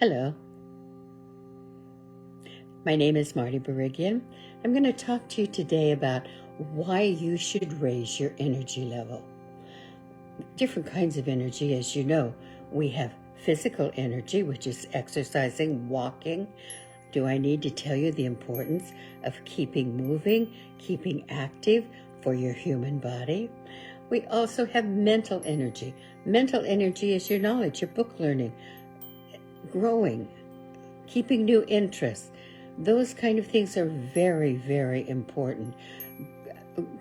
Hello, my name is Marty Barigian. I'm going to talk to you today about why you should raise your energy level. Different kinds of energy, as you know. We have physical energy, which is exercising, walking. Do I need to tell you the importance of keeping moving, keeping active for your human body? We also have mental energy. Mental energy is your knowledge, your book learning, growing, keeping new interests. Those kind of things are very, very important.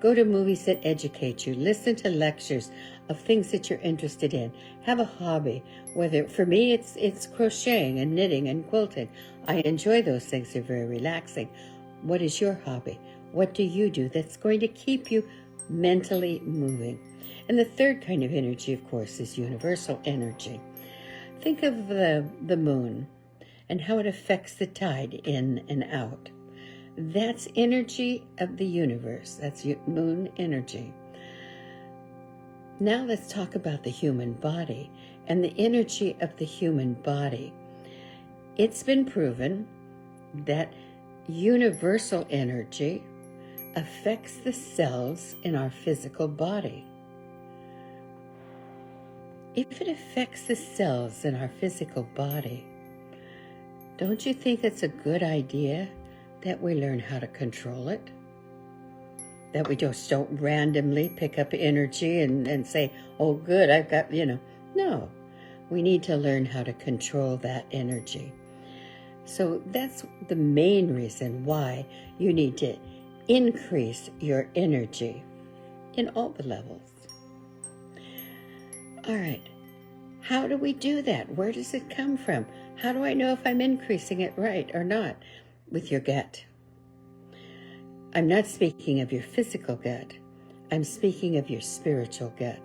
Go to movies that educate you. Listen to lectures of things that you're interested in. Have a hobby. Whether for me, it's crocheting and knitting and quilting. I enjoy those things. They're very relaxing. What is your hobby? What do you do that's going to keep you mentally moving? And the third kind of energy, of course, is universal energy. Think of the moon and how it affects the tide in and out. That's energy of the universe. That's moon energy. Now let's talk about the human body and the energy of the human body. It's been proven that universal energy affects the cells in our physical body. If it affects the cells in our physical body, don't you think it's a good idea that we learn how to control it? That we just don't randomly pick up energy and say, oh good, I've got, No, we need to learn how to control that energy. So that's the main reason why you need to increase your energy in all the levels. All right, how do we do that? Where does it come from? How do I know if I'm increasing it right or not? With your gut. I'm not speaking of your physical gut. I'm speaking of your spiritual gut.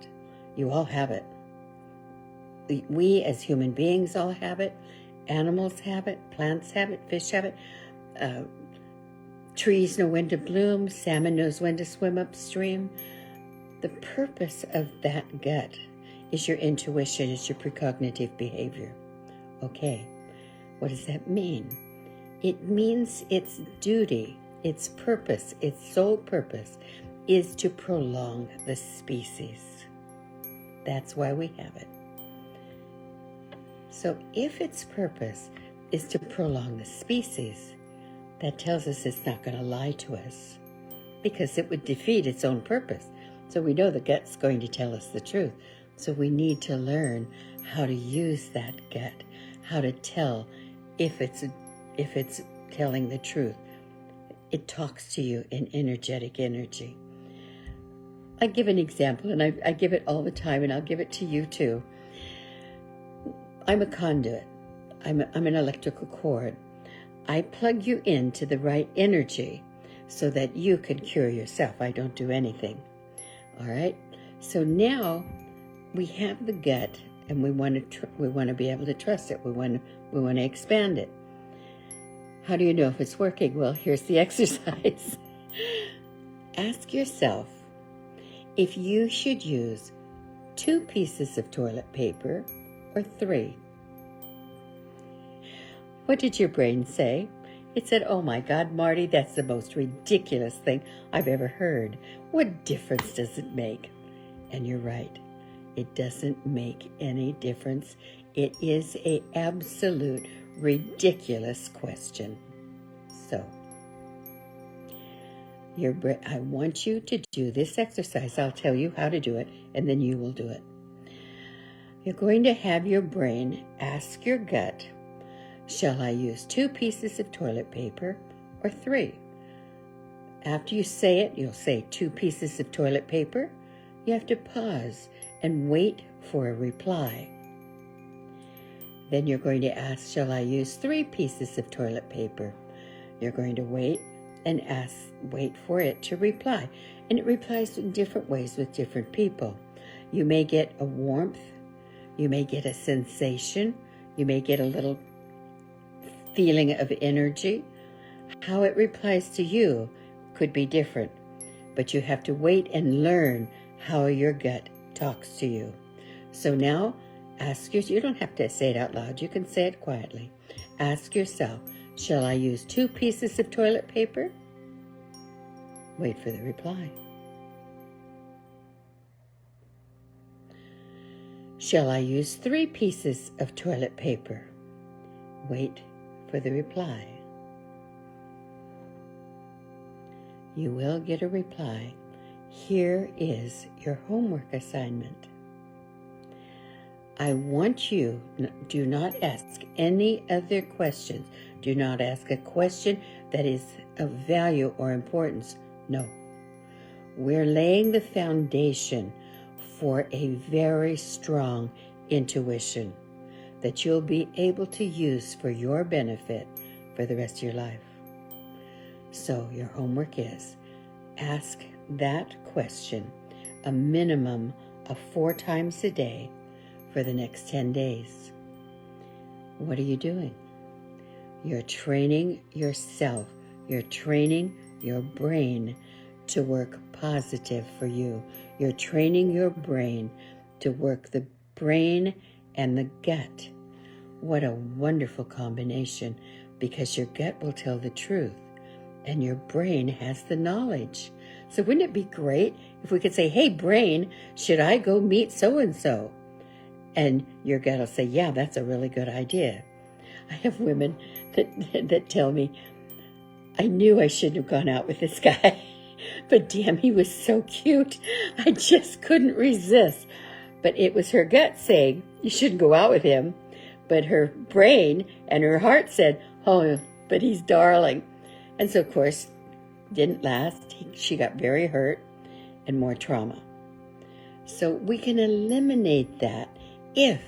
You all have it. We as human beings all have it. Animals have it. Plants have it. Fish have it. Trees know when to bloom. Salmon knows when to swim upstream. The purpose of that gut is your intuition, is your precognitive behavior. Okay, what does that mean? It means its duty, its purpose, its sole purpose is to prolong the species. That's why we have it. So if its purpose is to prolong the species, that tells us it's not going to lie to us, because it would defeat its own purpose. So we know the gut's going to tell us the truth. So we need to learn how to use that gut, how to tell if it's telling the truth. It talks to you in energetic energy. I give an example, and I give it all the time, and I'll give it to you too. I'm a conduit. I'm an electrical cord. I plug you into the right energy so that you can cure yourself. I don't do anything. All right? So now we have the gut, and we want to be able to trust it. We want to expand it. How do you know if it's working? Well, here's the exercise. Ask yourself if you should use 2 pieces of toilet paper or 3. What did your brain say? It said, oh my God, Marty, that's the most ridiculous thing I've ever heard. What difference does it make? And you're right. It doesn't make any difference. It is an absolute ridiculous question. So, I want you to do this exercise. I'll tell you how to do it, and then you will do it. You're going to have your brain ask your gut, shall I use 2 pieces of toilet paper or 3? After you say it, you'll say 2 pieces of toilet paper. You have to pause and wait for a reply. Then you're going to ask, shall I use 3 pieces of toilet paper? You're going to wait and wait for it to reply. And it replies in different ways with different people. You may get a warmth, you may get a sensation, you may get a little feeling of energy. How it replies to you could be different, but you have to wait and learn how your gut talks to you. So now You don't have to say it out loud. You can say it quietly. Ask yourself, shall I use 2 pieces of toilet paper? Wait for the reply. Shall I use 3 pieces of toilet paper? Wait for the reply. You will get a reply. Here is your homework assignment. I want you, do not ask any other questions. Do not ask a question that is of value or importance. No. We're laying the foundation for a very strong intuition that you'll be able to use for your benefit for the rest of your life. So your homework is, ask that question a minimum of 4 times a day for the next 10 days. What are you doing? You're training yourself. You're training your brain to work positive for you. You're training your brain to work the brain and the gut. What a wonderful combination, because your gut will tell the truth and your brain has the knowledge. So wouldn't it be great if we could say, hey, brain, should I go meet so-and-so? And your gut will say, yeah, that's a really good idea. I have women that tell me, I knew I shouldn't have gone out with this guy, but damn, he was so cute. I just couldn't resist. But it was her gut saying, you shouldn't go out with him. But her brain and her heart said, oh, but he's darling. And so, of course, didn't last. She got very hurt and more trauma. So we can eliminate that if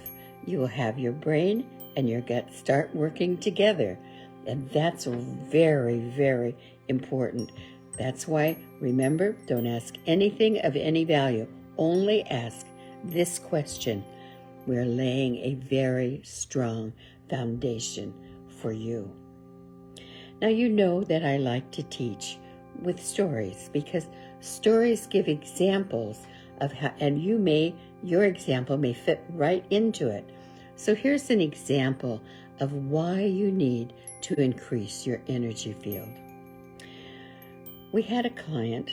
you will have your brain and your gut start working together. And that's very, very important. That's why, remember, don't ask anything of any value. Only ask this question. We're laying a very strong foundation for you. Now, you know that I like to teach with stories, because stories give examples of how, and your example may fit right into it. So here's an example of why you need to increase your energy field. We had a client,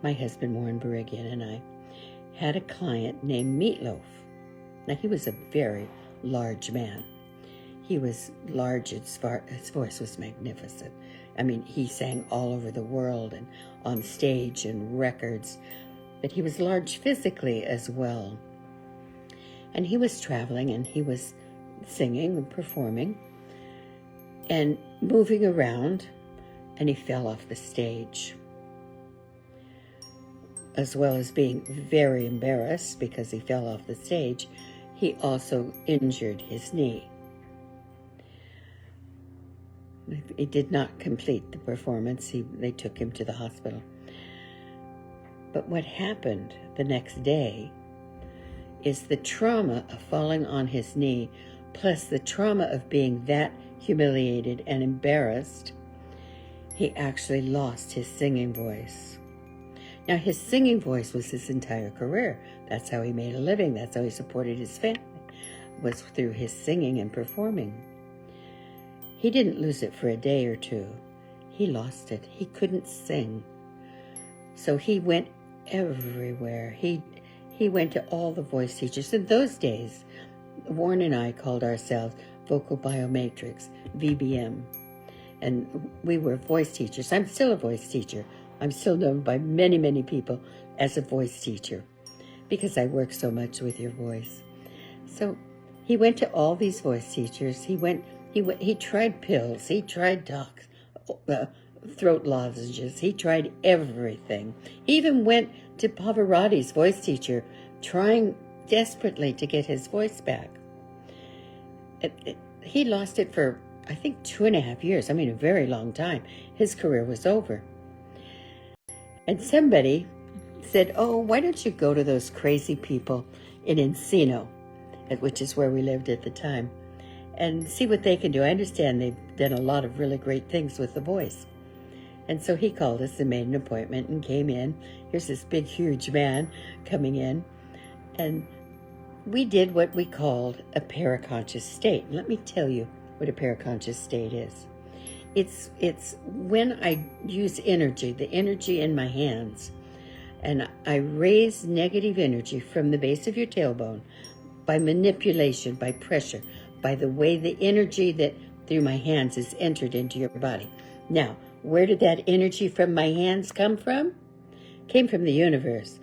my husband Warren Barigian and I had a client named Meatloaf. Now, he was a very large man. He was large as far, his voice was magnificent. I mean, he sang all over the world and on stage and records, but he was large physically as well. And he was traveling and he was singing and performing and moving around, and he fell off the stage. As well as being very embarrassed because he fell off the stage, he also injured his knee. He did not complete the performance. They took him to the hospital. But what happened the next day is the trauma of falling on his knee, plus the trauma of being that humiliated and embarrassed, he actually lost his singing voice. Now, his singing voice was his entire career. That's how he made a living. That's how he supported his family, was through his singing and performing. He didn't lose it for a day or two. He lost it. He couldn't sing. So he went everywhere. He went to all the voice teachers. In those days, Warren and I called ourselves Vocal Biomatrix, VBM. And we were voice teachers. I'm still a voice teacher. I'm still known by many, many people as a voice teacher because I work so much with your voice. So he went to all these voice teachers. He tried pills. He tried throat lozenges. He tried everything. He even went to Pavarotti's voice teacher, trying desperately to get his voice back. He lost it for, I think, 2.5 years. I mean, a very long time. His career was over. And somebody said, oh, why don't you go to those crazy people in Encino, which is where we lived at the time, and see what they can do. I understand they've done a lot of really great things with the voice. And so he called us and made an appointment and came in. Here's this big, huge man coming in. And we did what we called a paraconscious state. Let me tell you what a paraconscious state is. It's when I use energy, the energy in my hands, and I raise negative energy from the base of your tailbone by manipulation, by pressure, by the way the energy that through my hands is entered into your body. Now, where did that energy from my hands come from? Came from the universe.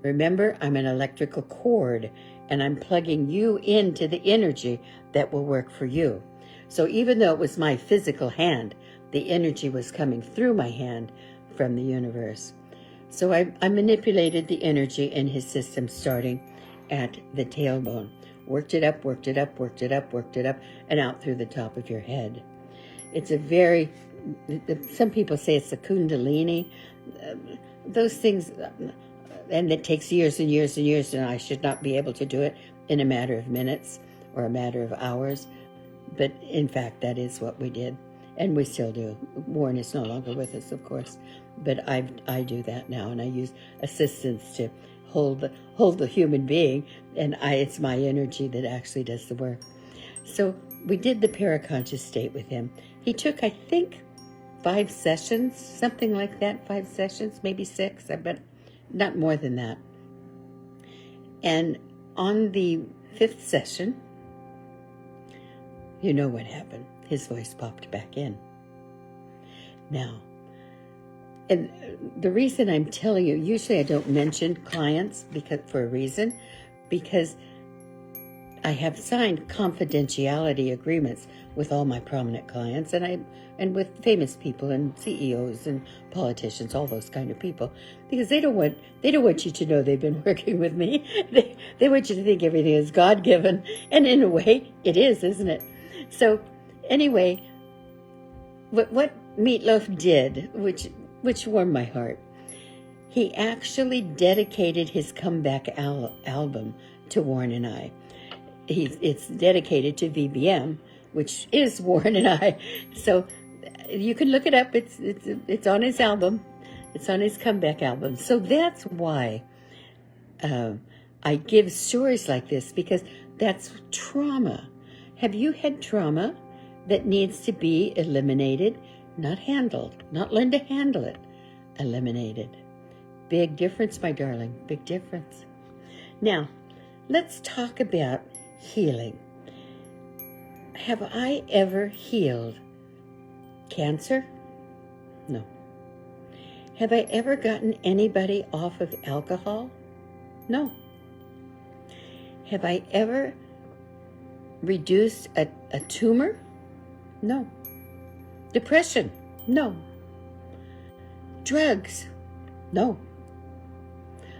Remember, I'm an electrical cord, and I'm plugging you into the energy that will work for you. So even though it was my physical hand, the energy was coming through my hand from the universe. So I manipulated the energy in his system starting at the tailbone. Worked it up, worked it up, worked it up, worked it up, and out through the top of your head. It's a very, some people say it's a kundalini. Those things, and it takes years and years and years, and I should not be able to do it in a matter of minutes or a matter of hours. But in fact, that is what we did, and we still do. Warren is no longer with us, of course, but I do that now, and I use assistants to hold the human being, and it's my energy that actually does the work. So we did the paraconscious state with him. He took, I think, 5 sessions, something like that, 5 sessions, maybe 6, but not more than that. And on the 5th session, you know what happened. His voice popped back in. Now, and the reason I'm telling you, usually I don't mention clients for a reason, because I have signed confidentiality agreements with all my prominent clients, and with famous people and CEOs and politicians, all those kind of people, because they don't want you to know they've been working with me. They want you to think everything is God-given, and in a way, it is, isn't it? So, anyway, what Meatloaf did, which warmed my heart, he actually dedicated his comeback album to Warren and I. It's dedicated to VBM, which is Warren and I. So you can look it up. It's on his album. It's on his comeback album. So that's why I give stories like this, because that's trauma. Have you had trauma that needs to be eliminated, not handled, not learn to handle it, eliminated? Big difference, my darling, big difference. Now, let's talk about healing. Have I ever healed cancer? No. Have I ever gotten anybody off of alcohol? No. Have I ever reduced a tumor? No. Depression? No. Drugs? No.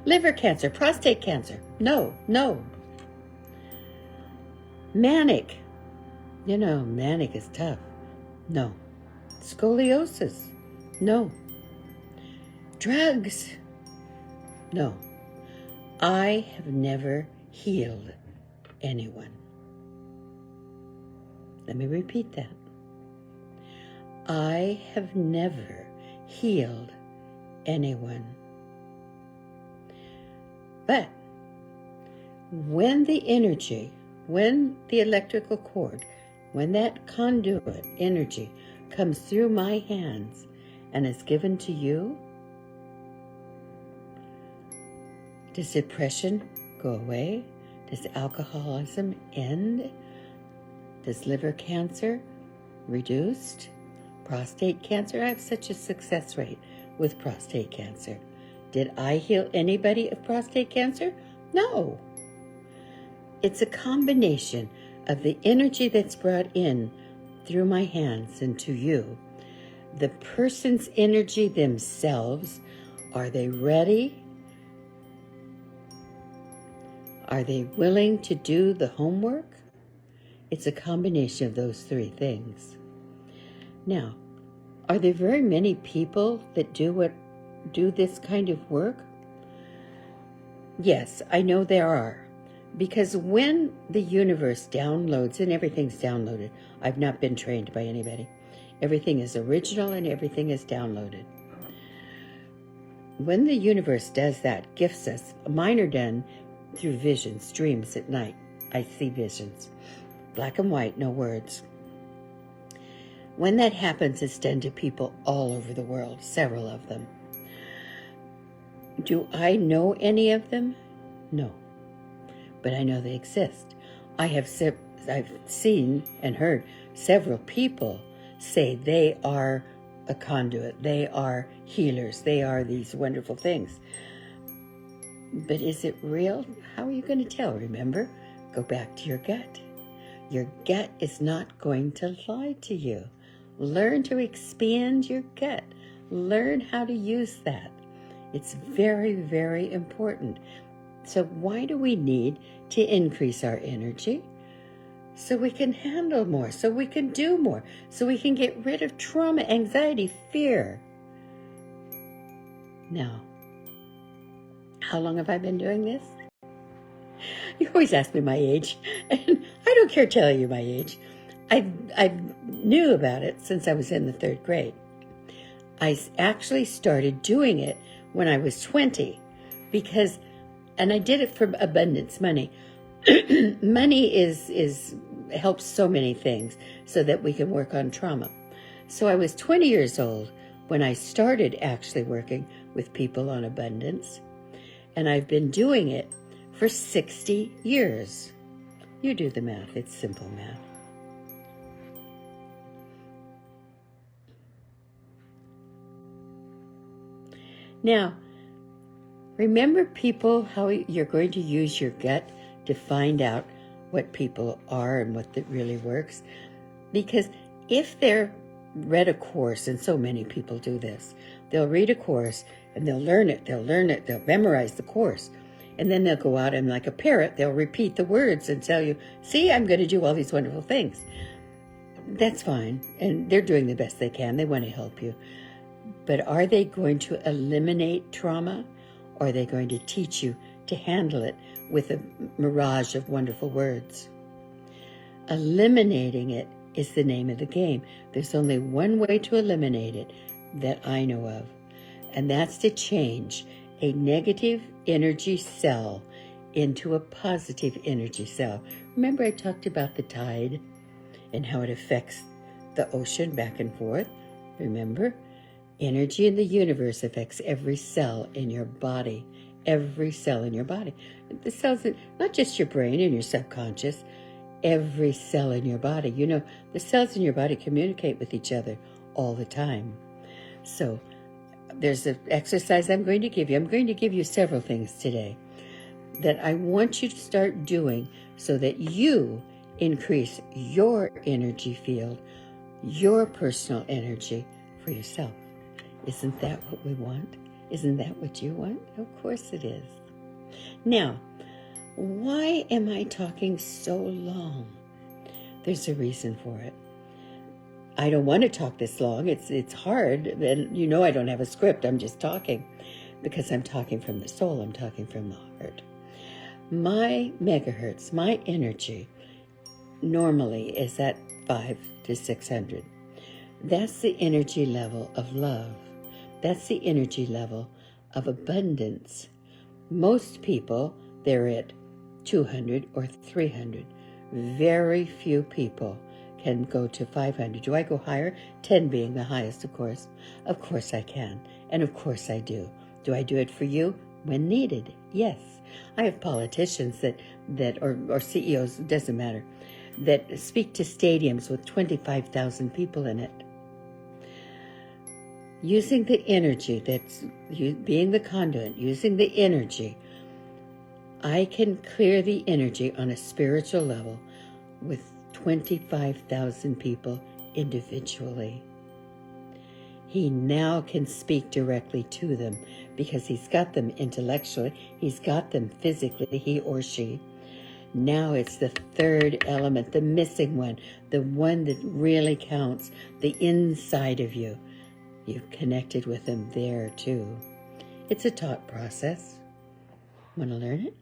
Liver cancer, prostate cancer? No. Manic? Manic is tough. No. Scoliosis? No. Drugs? No. I have never healed anyone. Let me repeat that. I have never healed anyone. But when the energy, when the electrical cord, when that conduit energy comes through my hands and is given to you, does depression go away? Does alcoholism end? Does liver cancer reduced? Prostate cancer? I have such a success rate with prostate cancer. Did I heal anybody of prostate cancer? No. It's a combination of the energy that's brought in through my hands and to you. The person's energy themselves. Are they ready? Are they willing to do the homework? It's a combination of those 3 things. Now, are there very many people that do this kind of work? Yes, I know there are. Because when the universe downloads, and everything's downloaded, I've not been trained by anybody. Everything is original and everything is downloaded. When the universe does that, gifts us, mine are done through visions, dreams at night. I see visions. Black and white, no words. When that happens, it's done to people all over the world, several of them. Do I know any of them? No. But I know they exist. I've seen and heard several people say they are a conduit, they are healers, they are these wonderful things. But is it real? How are you going to tell? Remember, go back to your gut. Your gut is not going to lie to you. Learn to expand your gut. Learn how to use that. It's very, very important. So why do we need to increase our energy? So we can handle more, so we can do more, so we can get rid of trauma, anxiety, fear. Now, how long have I been doing this? You always ask me my age, and I don't care telling you my age. I knew about it since I was in the 3rd grade. I actually started doing it when I was 20 and I did it for abundance money. Money helps so many things so that we can work on trauma. So I was 20 years old when I started actually working with people on abundance, and I've been doing it for 60 years. You do the math, it's simple math. Now, remember people, how you're going to use your gut to find out what people are and what that really works. Because if they're read a course, and so many people do this, they'll read a course and they'll learn it, they'll memorize the course. And then they'll go out and like a parrot, they'll repeat the words and tell you, see, I'm going to do all these wonderful things. That's fine. And they're doing the best they can. They want to help you. But are they going to eliminate trauma? Or are they going to teach you to handle it with a mirage of wonderful words? Eliminating it is the name of the game. There's only one way to eliminate it that I know of, and that's to change a negative energy cell into a positive energy cell. Remember I talked about the tide and how it affects the ocean back and forth? Remember? Energy in the universe affects every cell in your body. Every cell in your body. The cells, not just your brain and your subconscious, every cell in your body. You know, the cells in your body communicate with each other all the time. So there's an exercise I'm going to give you. I'm going to give you several things today that I want you to start doing so that you increase your energy field, your personal energy for yourself. Isn't that what we want? Isn't that what you want? Of course it is. Now, why am I talking so long? There's a reason for it. I don't want to talk this long. It's hard, and you know I don't have a script. I'm just talking because I'm talking from the soul. I'm talking from the heart. My megahertz, my energy, normally is at 5 to 600. That's the energy level of love. That's the energy level of abundance. Most people, they're at 200 or 300. Very few people can go to 500. Do I go higher? 10 being the highest, of course. Of course I can, and of course I do. Do I do it for you? When needed, yes. I have politicians that or CEOs, it doesn't matter, that speak to stadiums with 25,000 people in it. Using the energy, that's being the conduit, using the energy, I can clear the energy on a spiritual level with 25,000 people individually. He now can speak directly to them because he's got them intellectually, he's got them physically, he or she. Now it's the third element, the missing one, the one that really counts, the inside of you. You've connected with them there too. It's a taught process. Want to learn it?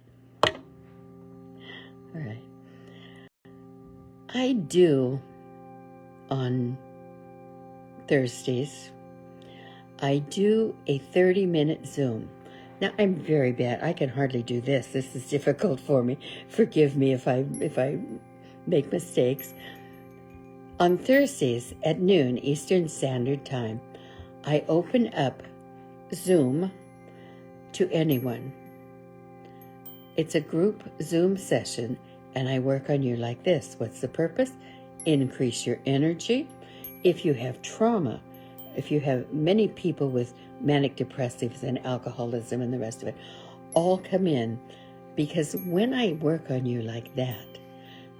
All right. I do on Thursdays, I do a 30-minute Zoom. Now, I'm very bad. I can hardly do this. This is difficult for me. Forgive me if I make mistakes. On Thursdays at noon Eastern Standard Time, I open up Zoom to anyone. It's a group Zoom session, and I work on you like this. What's the purpose? Increase your energy. If you have trauma, if you have many people with manic depressives and alcoholism and the rest of it, all come in, because when I work on you like that,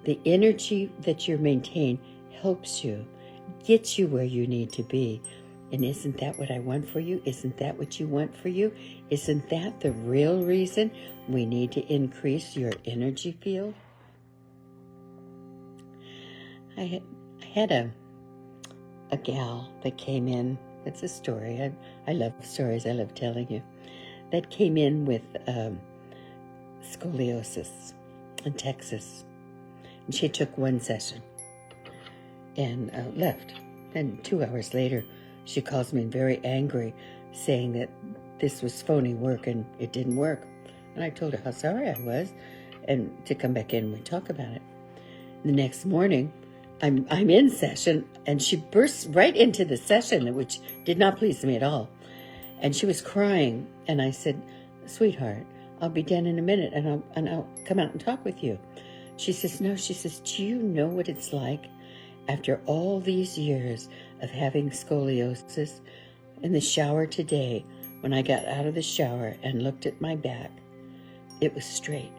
the energy that you maintain helps you, gets you where you need to be. And isn't that what I want for you? Isn't that what you want for you? Isn't that the real reason we need to increase your energy field? I had a gal that came in. It's a story. I love stories. I love telling you. That came in with scoliosis in Texas. And she took one session and left. And 2 hours later, she calls me very angry, saying that this was phony work and it didn't work. And I told her how sorry I was and to come back in and we talk about it. The next morning, I'm in session, and she bursts right into the session, which did not please me at all. And she was crying, and I said, "Sweetheart, I'll be done in a minute, and I'll come out and talk with you." She says, "No," she says, "do you know what it's like after all these years of having scoliosis? In the shower today, when I got out of the shower and looked at my back, it was straight."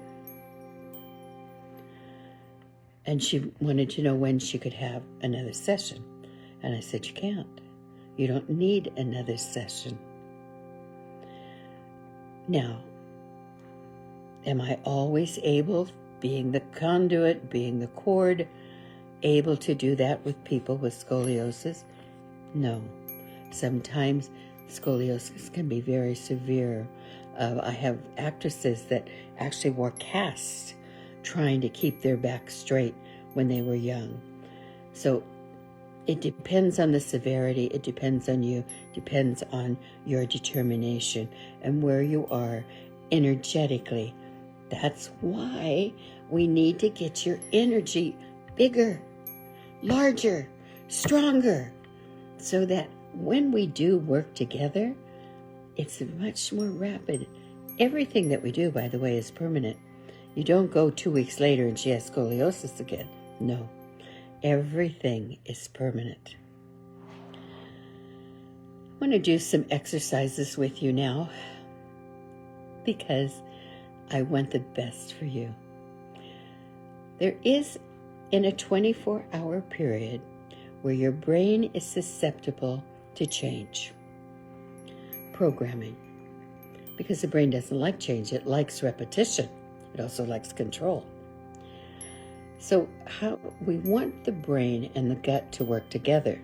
And she wanted to know when she could have another session. And I said, "You can't. You don't need another session." Now, am I always able, being the conduit, being the cord, able to do that with people with scoliosis? No. Sometimes scoliosis can be very severe. I have actresses that actually wore casts trying to keep their back straight when they were young. So it depends on the severity, it depends on you, depends on your determination and where you are energetically. That's why we need to get your energy bigger, larger, stronger, so that when we do work together, it's much more rapid. Everything that we do, by the way, is permanent. You don't go 2 weeks later and she has scoliosis again. No, everything is permanent. I want to do some exercises with you now because I want the best for you. There is, in a 24-hour period, where your brain is susceptible to change. Programming. Because the brain doesn't like change, it likes repetition. It also likes control. So how we want the brain and the gut to work together,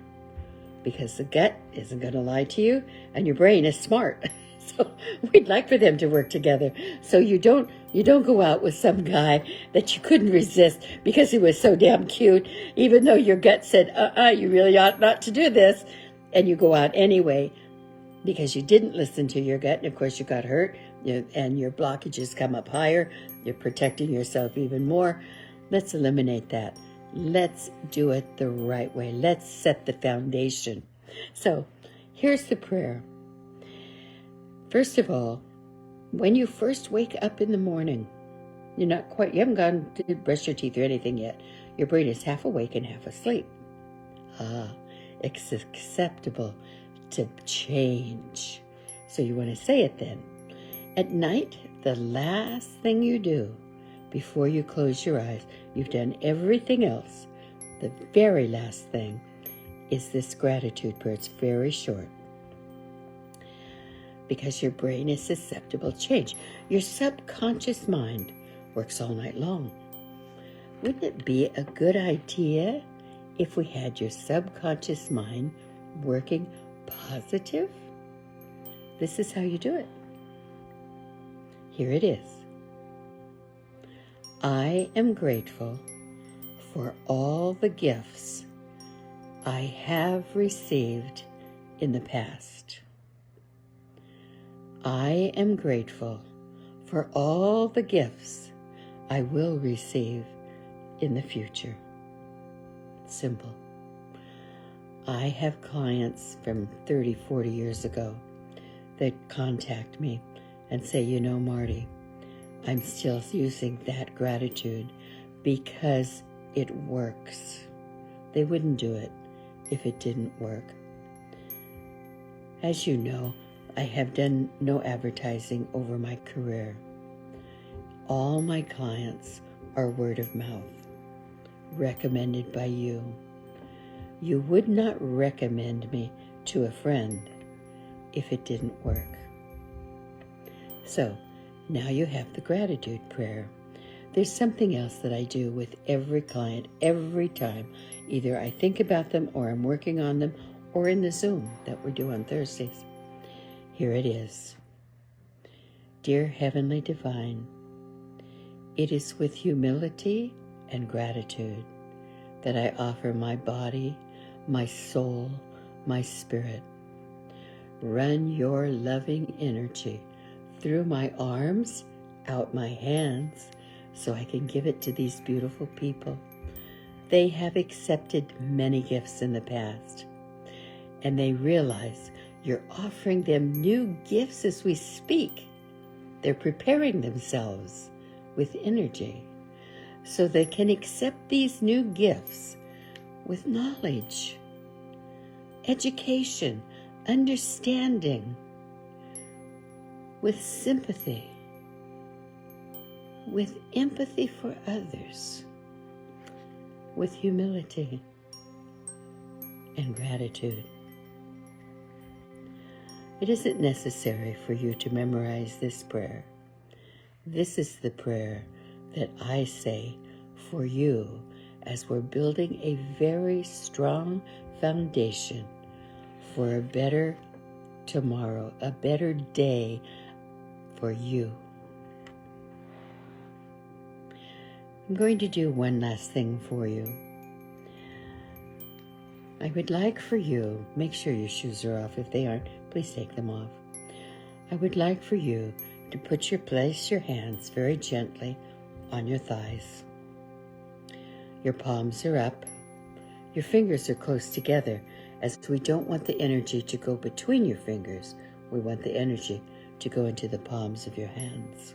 because the gut isn't going to lie to you and your brain is smart. So we'd like for them to work together. So you don't go out with some guy that you couldn't resist because he was so damn cute, even though your gut said, you really ought not to do this. And you go out anyway because you didn't listen to your gut. And of course you got hurt and your blockages come up higher. You're protecting yourself even more. Let's eliminate that. Let's do it the right way. Let's set the foundation. So here's the prayer. First of all, when you first wake up in the morning, you haven't gone to brush your teeth or anything yet. Your brain is half awake and half asleep. It's acceptable to change. So you want to say it then. At night, the last thing you do before you close your eyes, you've done everything else. The very last thing is this gratitude prayer. It's very short. Because your brain is susceptible to change. Your subconscious mind works all night long. Wouldn't it be a good idea if we had your subconscious mind working positive? This is how you do it. Here it is. I am grateful for all the gifts I have received in the past. I am grateful for all the gifts I will receive in the future. Simple. I have clients from 30, 40 years ago that contact me and say, you know, Marty, I'm still using that gratitude because it works. They wouldn't do it if it didn't work. As you know, I have done no advertising over my career. All my clients are word of mouth, recommended by you. You would not recommend me to a friend if it didn't work. So, now you have the gratitude prayer. There's something else that I do with every client, every time. Either I think about them or I'm working on them or in the Zoom that we do on Thursdays. Here it is. Dear Heavenly Divine, it is with humility and gratitude that I offer my body, my soul, my spirit. Run your loving energy through my arms, out my hands, so I can give it to these beautiful people. They have accepted many gifts in the past, and they realize you're offering them new gifts as we speak. They're preparing themselves with energy so they can accept these new gifts with knowledge, education, understanding, with sympathy, with empathy for others, with humility and gratitude. It isn't necessary for you to memorize this prayer. This is the prayer that I say for you as we're building a very strong foundation for a better tomorrow, a better day for you. I'm going to do one last thing for you. I would like for you, make sure your shoes are off. If they aren't, please take them off. I would like for you to place your hands very gently on your thighs. Your palms are up. Your fingers are close together, as we don't want the energy to go between your fingers. We want the energy to go into the palms of your hands.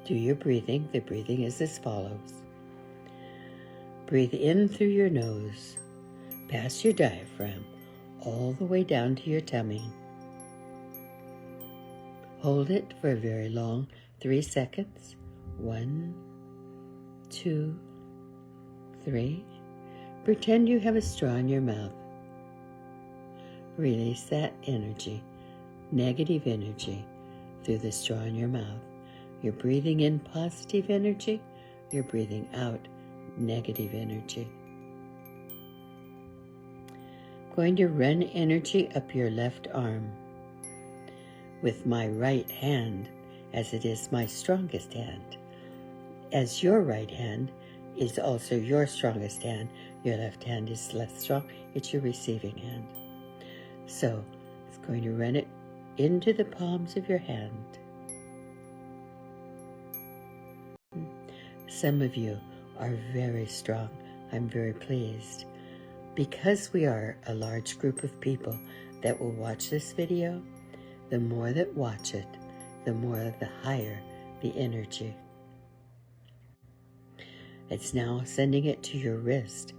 Do your breathing. The breathing is as follows. Breathe in through your nose, past your diaphragm, all the way down to your tummy. Hold it for a very long 3 seconds. 1, 2, 3. Pretend you have a straw in your mouth. Release that energy, negative energy, through the straw in your mouth. You're breathing in positive energy. You're breathing out negative energy. Going to run energy up your left arm with my right hand, as it is my strongest hand. As your right hand is also your strongest hand, your left hand is less strong. It's your receiving hand. So it's going to run it into the palms of your hand. Some of you are very strong. I'm very pleased. Because we are a large group of people that will watch this video, the more that watch it, the more the higher the energy. It's now sending it to your wrist.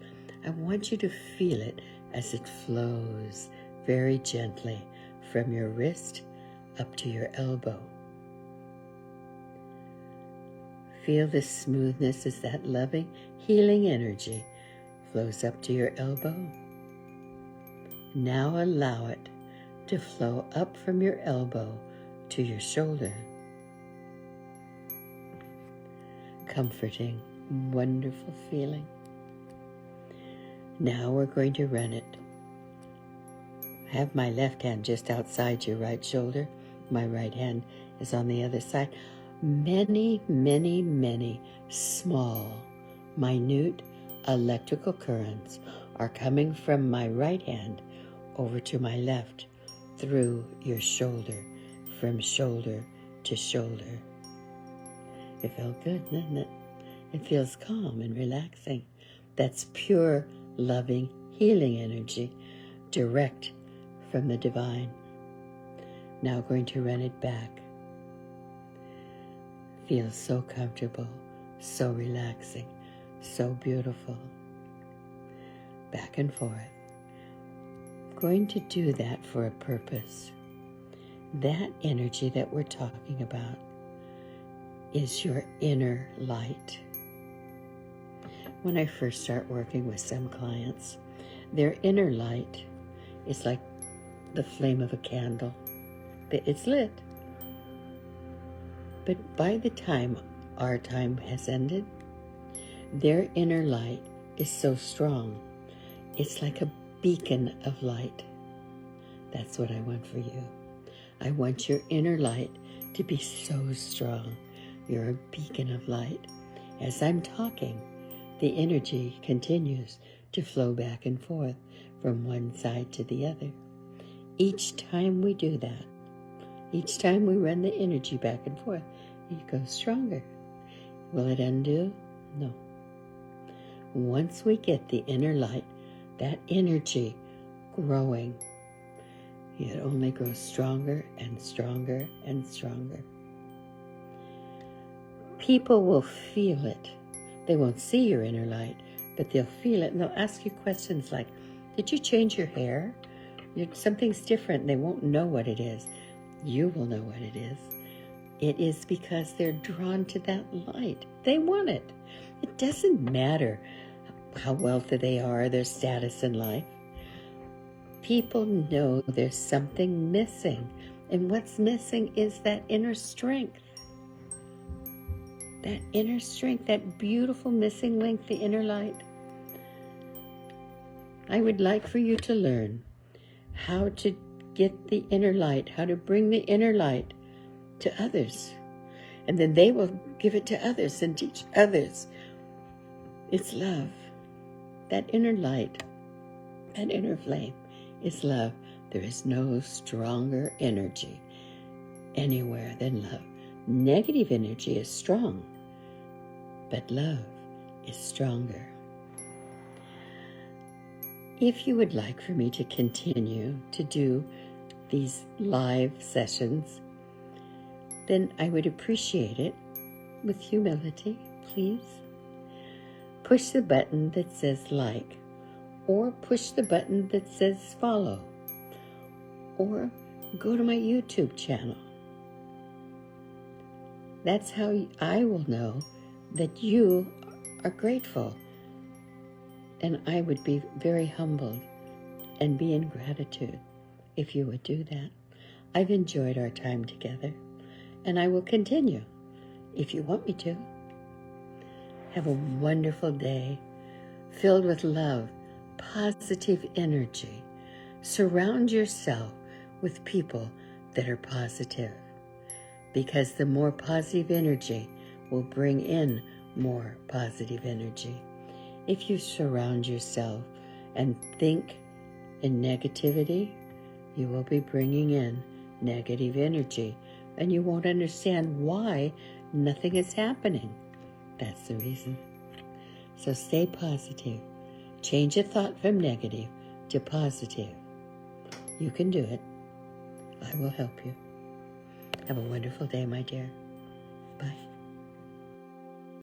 I want you to feel it as it flows very gently from your wrist up to your elbow. Feel the smoothness as that loving, healing energy flows up to your elbow. Now allow it to flow up from your elbow to your shoulder. Comforting, wonderful feeling. Now we're going to run it. I have my left hand just outside your right shoulder. My right hand is on the other side. Many, many, many small, minute electrical currents are coming from my right hand over to my left, through your shoulder, from shoulder to shoulder. It felt good, didn't it? It feels calm and relaxing. That's pure, loving, healing energy, direct from the divine. Now going to run it back. Feels so comfortable, so relaxing, so beautiful. Back and forth. Going to do that for a purpose. That energy that we're talking about is your inner light. When I first start working with some clients, their inner light is like the flame of a candle. It's lit. But by the time our time has ended, their inner light is so strong. It's like a beacon of light. That's what I want for you. I want your inner light to be so strong. You're a beacon of light. As I'm talking, the energy continues to flow back and forth from one side to the other. Each time we do that, each time we run the energy back and forth, it goes stronger. Will it undo? No. Once we get the inner light, that energy growing, it only grows stronger and stronger and stronger. People will feel it. They won't see your inner light, but they'll feel it, and they'll ask you questions like, did you change your hair? Something's different. They won't know what it is. You will know what it is. It is because they're drawn to that light. They want it. It doesn't matter how wealthy they are, their status in life. People know there's something missing, and what's missing is that inner strength. That inner strength, that beautiful missing link, the inner light. I would like for you to learn how to get the inner light, how to bring the inner light to others. And then they will give it to others and teach others. It's love. That inner light, that inner flame is love. There is no stronger energy anywhere than love. Negative energy is strong, but love is stronger. If you would like for me to continue to do these live sessions, then I would appreciate it with humility, please. Push the button that says like, or push the button that says follow, or go to my YouTube channel. That's how I will know that you are grateful, and I would be very humbled and be in gratitude if you would do that. I've enjoyed our time together, and I will continue if you want me to. Have a wonderful day filled with love, positive energy. Surround yourself with people that are positive, because the more positive energy will bring in more positive energy. If you surround yourself and think in negativity, you will be bringing in negative energy, and you won't understand why nothing is happening. That's the reason. So stay positive. Change a thought from negative to positive. You can do it. I will help you. Have a wonderful day, my dear. Bye.